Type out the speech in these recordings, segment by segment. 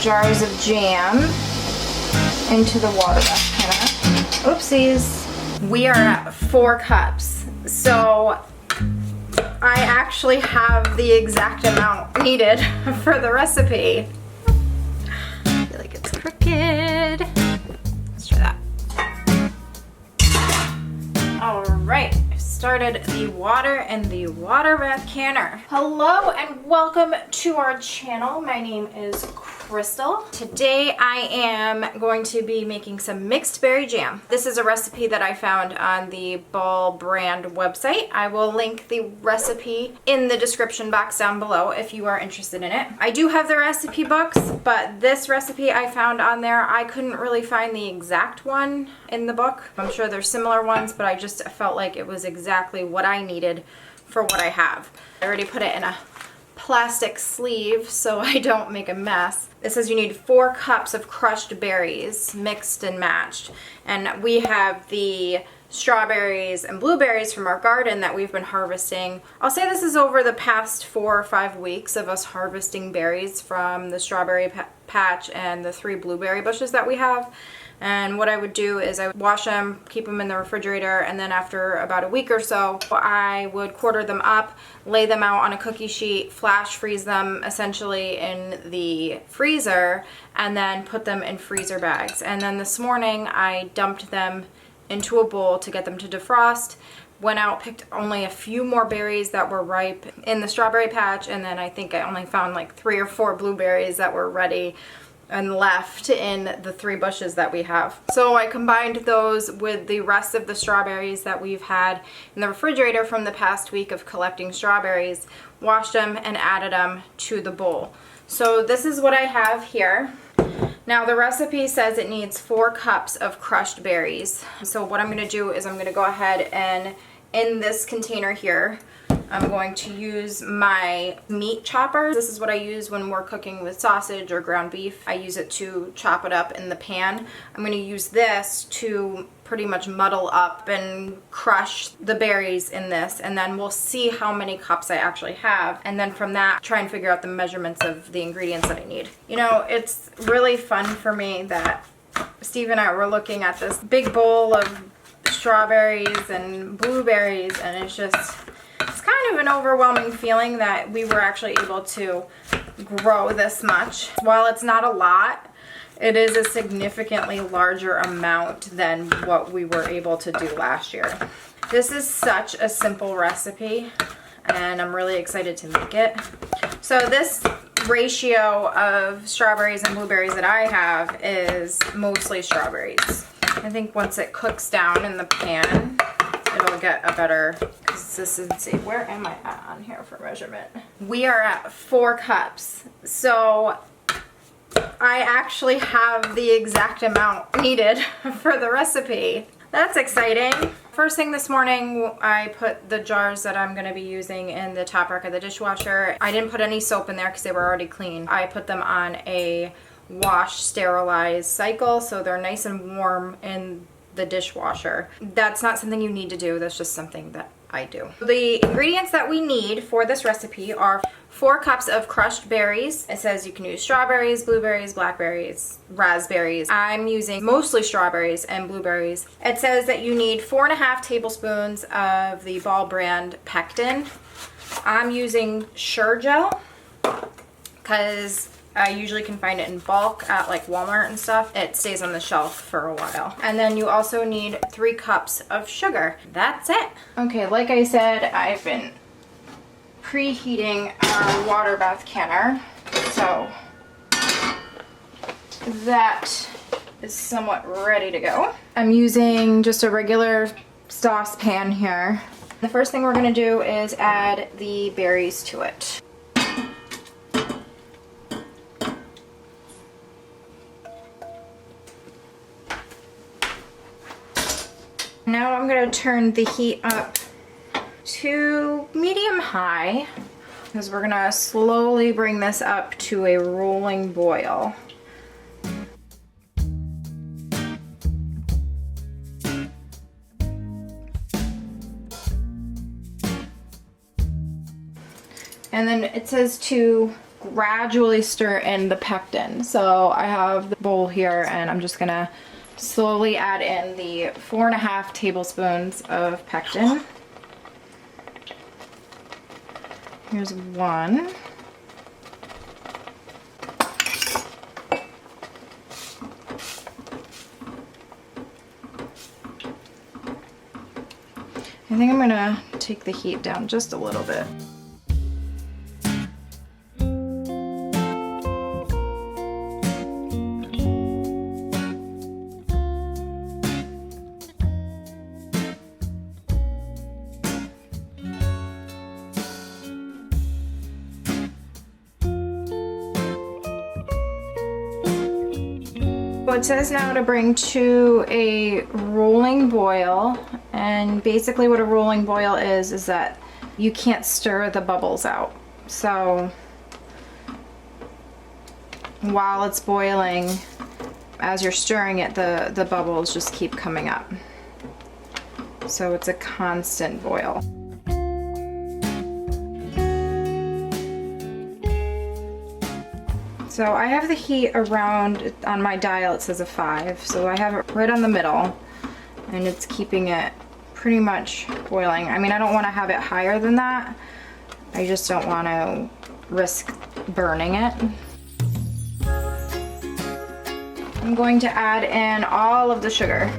jars of jam into the water bath canner. Oopsies. We are at 4 cups. So I actually have the exact amount needed for the recipe. I feel like it's crooked. Let's try that. All right, I've started the water in the water bath canner. Hello and welcome to our channel. My name is Crystal. Today I am going to be making some mixed berry jam. This is a recipe that I found on the Bourne brand website. I will link the recipe in the description box down below if you are interested in it. I do have the recipe books, but this recipe I found on there, I couldn't really find the exact one in the book. I'm sure there's similar ones, but I just felt like it was exactly what I needed for what I have. I already put it in a plastic sleeve so I don't make a mess. It says you need 4 cups of crushed berries, mixed and matched. And we have the strawberries and blueberries from our garden that we've been harvesting. I'll say this is over the past 4 or 5 weeks of us harvesting berries from the strawberry patch and the 3 blueberry bushes that we have. And what I would do is I would wash them, keep them in the refrigerator, and then after about a week or so, I would quarter them up, lay them out on a cookie sheet, flash freeze them essentially in the freezer, and then put them in freezer bags. And then this morning I dumped them into a bowl to get them to defrost. Went out, picked only a few more berries that were ripe in the strawberry patch, and then I think I only found like 3 or 4 blueberries that were ready and left in the 3 bushes that we have. So I combined those with the rest of the strawberries that we've had in the refrigerator from the past week of collecting strawberries, washed them and added them to the bowl. So this is what I have here. Now the recipe says it needs 4 cups of crushed berries. So what I'm gonna do is I'm gonna go ahead and in this container here, I'm going to use my meat chopper. This is what I use when we're cooking with sausage or ground beef. I use it to chop it up in the pan. I'm going to use this to pretty much muddle up and crush the berries in this, and then we'll see how many cups I actually have, and then from that try and figure out the measurements of the ingredients that I need. You know, it's really fun for me that Steve and I were looking at this big bowl of strawberries and blueberries, and it's kind of an overwhelming feeling that we were actually able to grow this much. While it's not a lot, it is a significantly larger amount than what we were able to do last year. This is such a simple recipe, and I'm really excited to make it. So this ratio of strawberries and blueberries that I have is mostly strawberries. I think once it cooks down in the pan, it'll get a better consistency. Where am I at on here for measurement? We are at 4 cups. So I actually have the exact amount needed for the recipe. That's exciting. First thing this morning, I put the jars that I'm gonna be using in the top rack of the dishwasher. I didn't put any soap in there because they were already clean. I put them on a wash sterilize cycle so they're nice and warm in the dishwasher. That's not something you need to do, that's just something that I do. The ingredients that we need for this recipe are 4 cups of crushed berries. It says you can use strawberries, blueberries, blackberries, raspberries. I'm using mostly strawberries and blueberries. It says that you need 4.5 tablespoons of the Bourne brand pectin. I'm using Sure Gel because I usually can find it in bulk at like Walmart and stuff. It stays on the shelf for a while. And then you also need 3 cups of sugar. That's it. Okay, like I said, I've been preheating our water bath canner. So that is somewhat ready to go. I'm using just a regular saucepan here. The first thing we're gonna do is add the berries to it. Now I'm going to turn the heat up to medium-high because we're going to slowly bring this up to a rolling boil. And then it says to gradually stir in the pectin. So I have the bowl here and I'm just gonna slowly add in the 4.5 tablespoons of pectin. Here's one. I think I'm gonna take the heat down just a little bit. So it says now to bring to a rolling boil, and basically what a rolling boil is that you can't stir the bubbles out. So while it's boiling, as you're stirring it, the bubbles just keep coming up. So it's a constant boil. So I have the heat around, on my dial it says a 5, so I have it right on the middle, and it's keeping it pretty much boiling. I mean, I don't want to have it higher than that. I just don't want to risk burning it. I'm going to add in all of the sugar.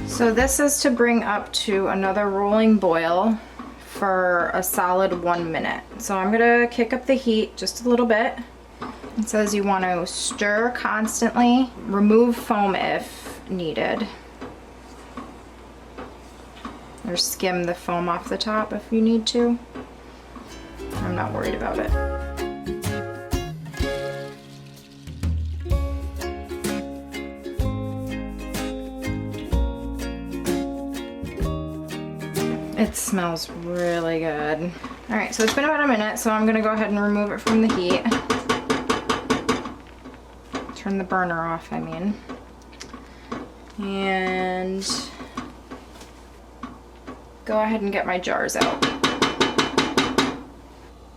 So this is to bring up to another rolling boil for a solid 1 minute. So I'm gonna kick up the heat just a little bit. It says you want to stir constantly, remove foam if needed, or skim the foam off the top if you need to. I'm not worried about it. It smells really good. All right, so it's been about a minute, so I'm gonna go ahead and remove it from the heat. Turn the burner off, I mean. And go ahead and get my jars out.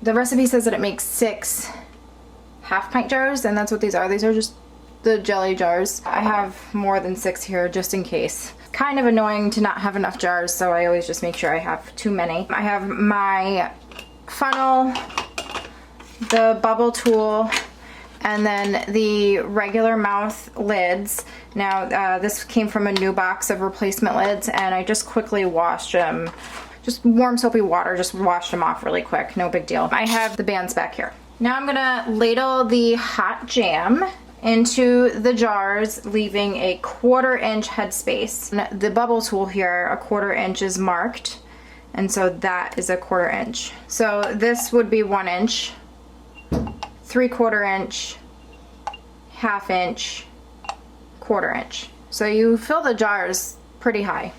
The recipe says that it makes 6 half-pint jars, and that's what these are. These are just the jelly jars. I have more than 6 here just in case. Kind of annoying to not have enough jars, so I always just make sure I have too many. I have my funnel, the bubble tool, and then the regular mouth lids. Now this came from a new box of replacement lids, and I just quickly washed them. Just warm soapy water, just washed them off really quick, no big deal. I have the bands back here. Now I'm gonna ladle the hot jam into the jars, leaving a 1/4 inch headspace. The bubble tool here, a 1/4 inch is marked, and so that is a 1/4 inch. So this would be 1 inch, 3/4 inch, 1/2 inch, 1/4 inch. So you fill the jars pretty high.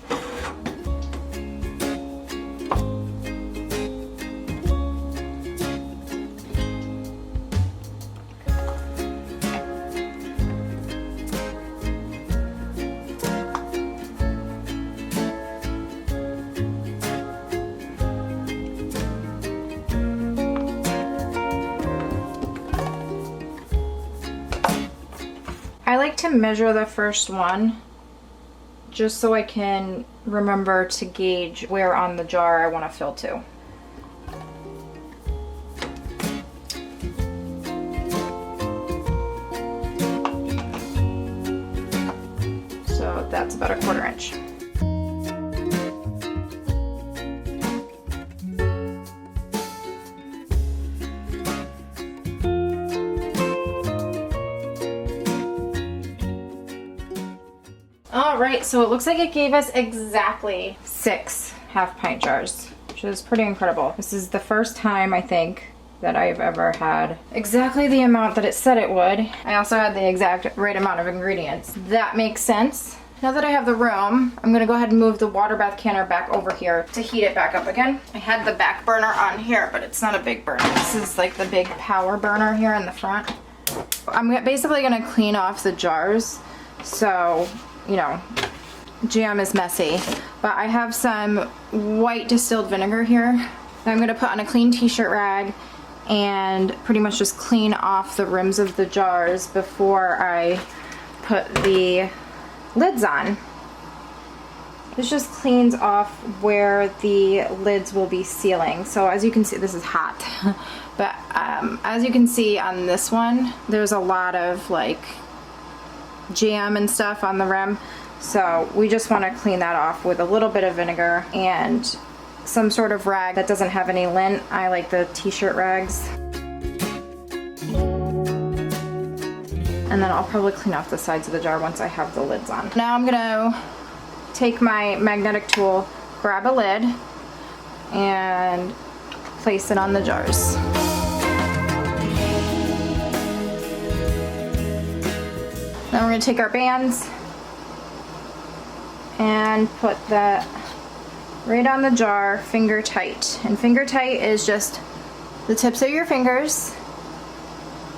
I like to measure the first one just so I can remember to gauge where on the jar I want to fill to. So that's about a 1/4 inch. Alright, so it looks like it gave us exactly 6 half-pint jars, which is pretty incredible. This is the first time, I think, that I've ever had exactly the amount that it said it would. I also had the exact right amount of ingredients. That makes sense. Now that I have the room, I'm gonna go ahead and move the water bath canner back over here to heat it back up again. I had the back burner on here, but it's not a big burner. This is like the big power burner here in the front. I'm basically gonna clean off the jars, so, you know, jam is messy. But I have some white distilled vinegar here that I'm gonna put on a clean t-shirt rag and pretty much just clean off the rims of the jars before I put the lids on. This just cleans off where the lids will be sealing. So as you can see, this is hot, but as you can see on this one, there's a lot of like jam and stuff on the rim. So we just want to clean that off with a little bit of vinegar and some sort of rag that doesn't have any lint. I like the t-shirt rags. And then I'll probably clean off the sides of the jar once I have the lids on. Now I'm gonna take my magnetic tool, grab a lid, and place it on the jars. Then we're gonna take our bands and put that right on the jar, finger tight. And finger tight is just the tips of your fingers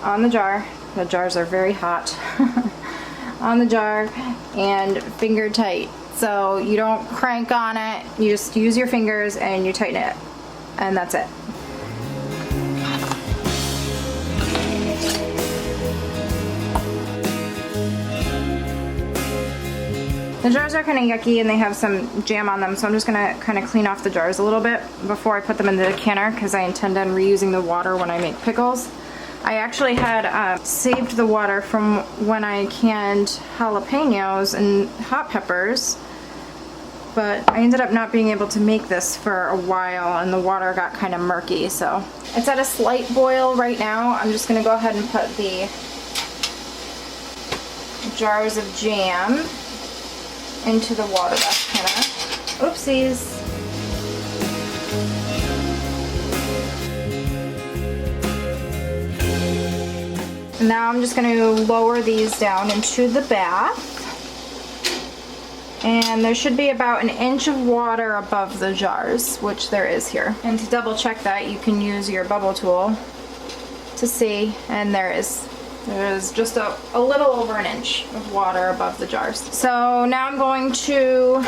on the jar. The jars are very hot. On the jar and finger tight. So you don't crank on it, you just use your fingers and you tighten it. And that's it. The jars are kind of yucky and they have some jam on them, so I'm just gonna kind of clean off the jars a little bit before I put them in the canner because I intend on reusing the water when I make pickles. I actually had saved the water from when I canned jalapenos and hot peppers, but I ended up not being able to make this for a while and the water got kind of murky, so it's at a slight boil right now. I'm just gonna go ahead and put the jars of jam into the water bath canner. Oopsies. Now I'm just going to lower these down into the bath. And there should be about 1 inch of water above the jars, which there is here. And to double check that, you can use your bubble tool to see, and there is just a little over 1 inch of water above the jars. So now I'm going to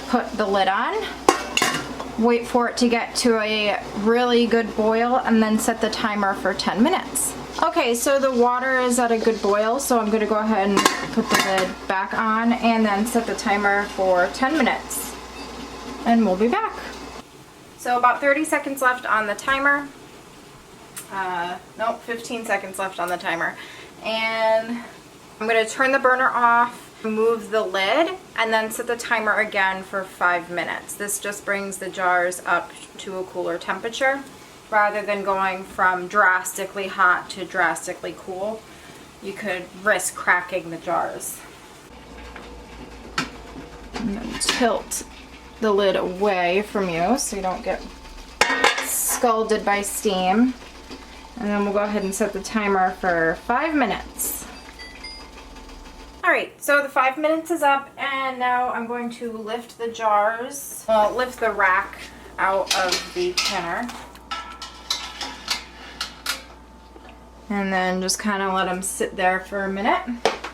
put the lid on, wait for it to get to a really good boil, and then set the timer for 10 minutes. Okay, so the water is at a good boil, so I'm gonna go ahead and put the lid back on and then set the timer for 10 minutes. And we'll be back. So about 30 seconds left on the timer. Nope, 15 seconds left on the timer. And I'm gonna turn the burner off, remove the lid, and then set the timer again for 5 minutes. This just brings the jars up to a cooler temperature. Rather than going from drastically hot to drastically cool, you could risk cracking the jars. And then tilt the lid away from you so you don't get scalded by steam. And then we'll go ahead and set the timer for 5 minutes. Alright, so the 5 minutes is up, and now I'm going to lift the jars, lift the rack out of the canner. And then just kind of let them sit there for a minute.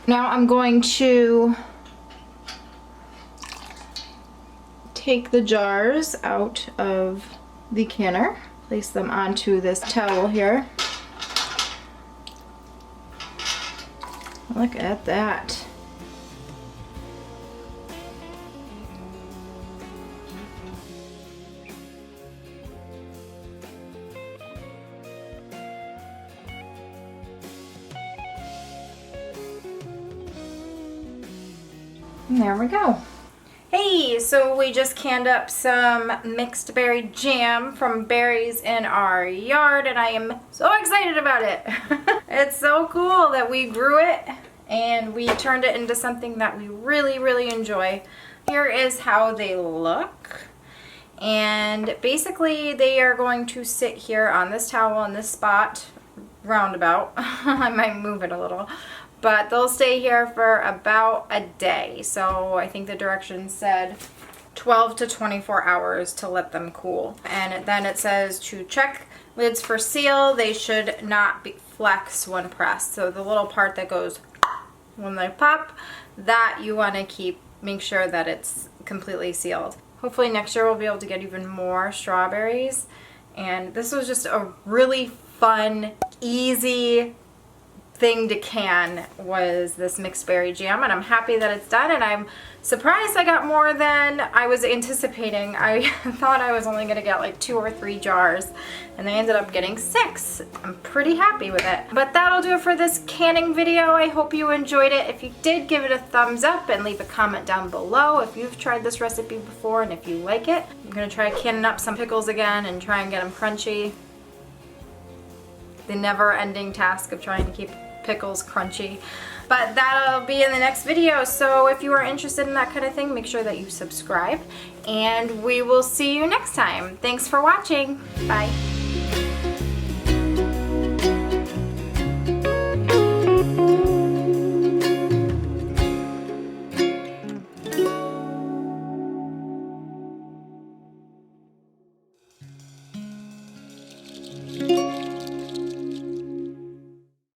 Now I'm going to take the jars out of the canner, place them onto this towel here. Look at that. And there we go. Hey, so we just canned up some mixed berry jam from berries in our yard, and I am so excited about it. It's so cool that we grew it and we turned it into something that we really, really enjoy. Here is how they look. And basically they are going to sit here on this towel in this spot, roundabout. I might move it a little. but they'll stay here for about a day. So I think the directions said 12 to 24 hours to let them cool. And then it says to check lids for seal. They should not be flex when pressed. So the little part that goes when they pop, that you want to make sure that it's completely sealed. Hopefully next year we'll be able to get even more strawberries. And this was just a really fun, easy thing to can, was this mixed berry jam, and I'm happy that it's done, and I'm surprised I got more than I was anticipating. I thought I was only gonna get like 2 or 3 jars, and I ended up getting 6. I'm pretty happy with it. But that'll do it for this canning video. I hope you enjoyed it. If you did, give it a thumbs up and leave a comment down below if you've tried this recipe before and if you like it. I'm gonna try canning up some pickles again and try and get them crunchy. The never-ending task of trying to keep pickles crunchy. But that'll be in the next video, so if you are interested in that kind of thing, make sure that you subscribe, and we will see you next time. Thanks for watching. Bye.